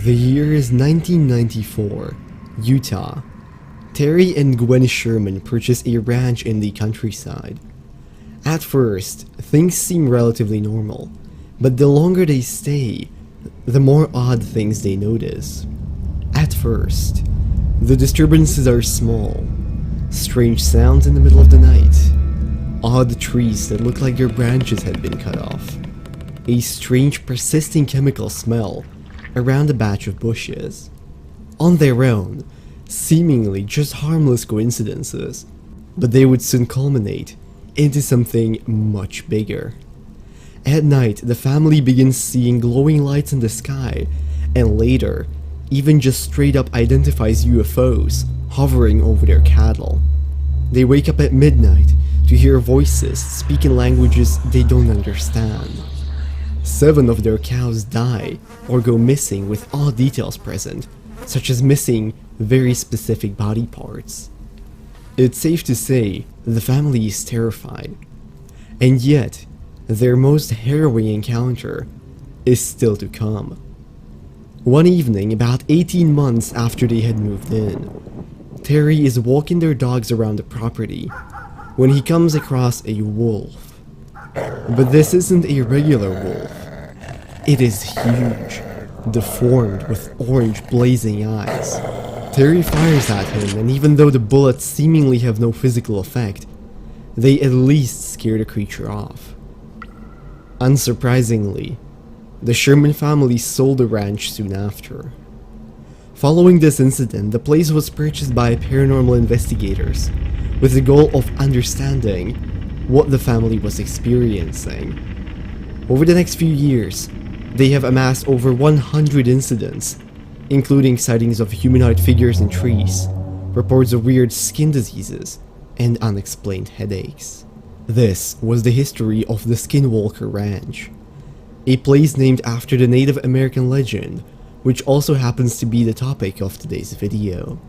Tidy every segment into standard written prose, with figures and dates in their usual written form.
The year is 1994, Utah. Terry and Gwen Sherman purchase a ranch in the countryside. At first, things seem relatively normal, but the longer they stay, the more odd things they notice. At first, the disturbances are small. Strange sounds in the middle of the night. Odd trees that look like their branches had been cut off. A strange persisting chemical smell around a batch of bushes. On their own, seemingly just harmless coincidences, but they would soon culminate into something much bigger. At night, the family begins seeing glowing lights in the sky, and later, even just straight up identifies UFOs hovering over their cattle. They wake up at midnight to hear voices speak in languages they don't understand. 7 of their cows die or go missing with odd details present, such as missing very specific body parts. It's safe to say the family is terrified, and yet their most harrowing encounter is still to come. One evening, about 18 months after they had moved in, Terry is walking their dogs around the property when he comes across a wolf. But this isn't a regular wolf. It is huge, deformed with orange blazing eyes. Terry fires at him, and even though the bullets seemingly have no physical effect, they at least scare the creature off. Unsurprisingly, the Sherman family sold the ranch soon after. Following this incident, the place was purchased by paranormal investigators with the goal of understanding what the family was experiencing. Over the next few years, they have amassed over 100 incidents, including sightings of humanoid figures in trees, reports of weird skin diseases, and unexplained headaches. This was the history of the Skinwalker Ranch, a place named after the Native American legend, which also happens to be the topic of today's video.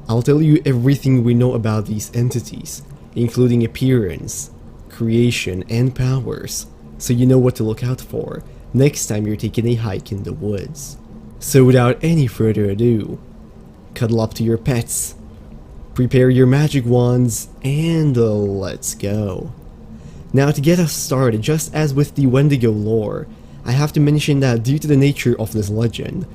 I'll tell you everything we know about these entities, including appearance, creation, and powers, so you know what to look out for next time you're taking a hike in the woods. So without any further ado, cuddle up to your pets, prepare your magic wands, and let's go. Now, to get us started, just as with the Wendigo lore, I have to mention that due to the nature of this legend,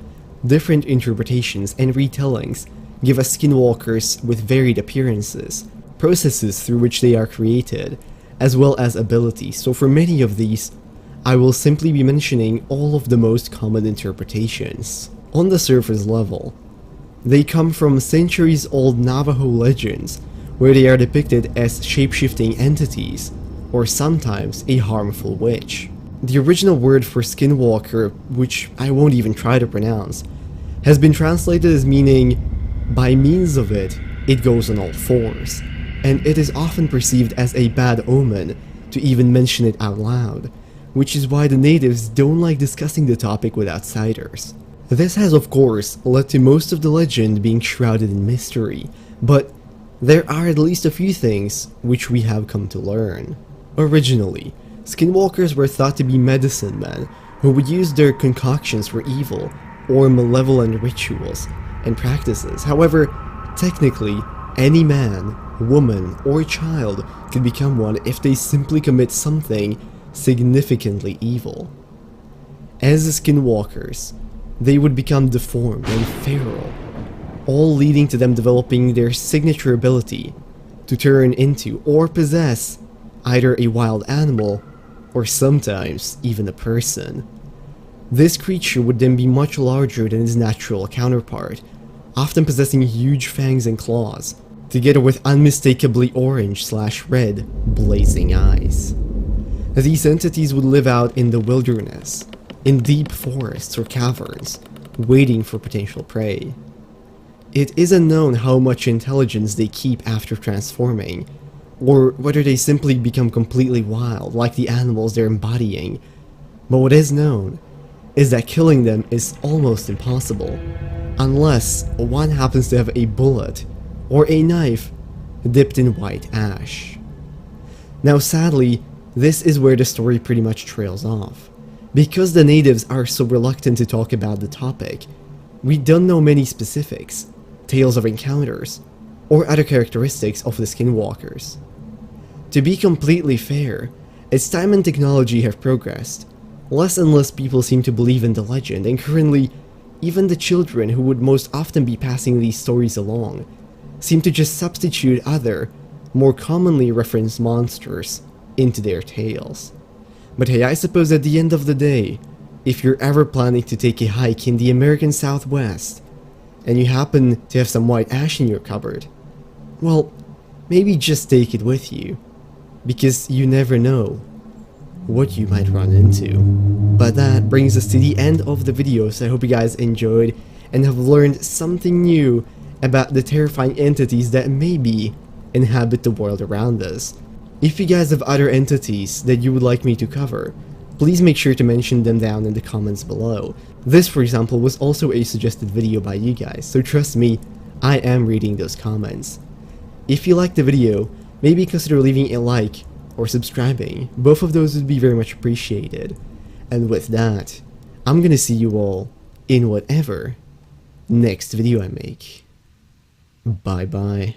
different interpretations and retellings give us skinwalkers with varied appearances, processes through which they are created, as well as abilities. So for many of these, I will simply be mentioning all of the most common interpretations. On the surface level, they come from centuries-old Navajo legends, where they are depicted as shape-shifting entities, or sometimes a harmful witch. The original word for skinwalker, which I won't even try to pronounce, has been translated as meaning, by means of it, it goes on all fours, and it is often perceived as a bad omen to even mention it out loud, which is why the natives don't like discussing the topic with outsiders. This has of course led to most of the legend being shrouded in mystery, but there are at least a few things which we have come to learn. Originally, skinwalkers were thought to be medicine men who would use their concoctions for evil or malevolent rituals and practices. However, technically, any man, woman, or child could become one if they simply commit something significantly evil. As skinwalkers, they would become deformed and feral, all leading to them developing their signature ability to turn into or possess either a wild animal or sometimes even a person. This creature would then be much larger than its natural counterpart, often possessing huge fangs and claws, together with unmistakably orange/red blazing eyes. These entities would live out in the wilderness, in deep forests or caverns, waiting for potential prey. It is unknown how much intelligence they keep after transforming, or whether they simply become completely wild like the animals they're embodying, but what is known is that killing them is almost impossible, unless one happens to have a bullet or a knife dipped in white ash. Now sadly, this is where the story pretty much trails off, Because the natives are so reluctant to talk about the topic, we don't know many specifics, tales of encounters, or other characteristics of the Skinwalkers. To be completely fair, as time and technology have progressed, less and less people seem to believe in the legend, and currently, even the children who would most often be passing these stories along seem to just substitute other, more commonly referenced monsters into their tales. But hey, I suppose at the end of the day, if you're ever planning to take a hike in the American Southwest, and you happen to have some white ash in your cupboard, well, maybe just take it with you, because you never know what you might run into. But that brings us to the end of the video, so I hope you guys enjoyed and have learned something new about the terrifying entities that maybe inhabit the world around us. If you guys have other entities that you would like me to cover, please make sure to mention them down in the comments below. This, for example, was also a suggested video by you guys, so trust me, I am reading those comments. If you liked the video, maybe consider leaving a like or subscribing. Both of those would be very much appreciated. And with that, I'm gonna see you all in whatever next video I make. Bye bye.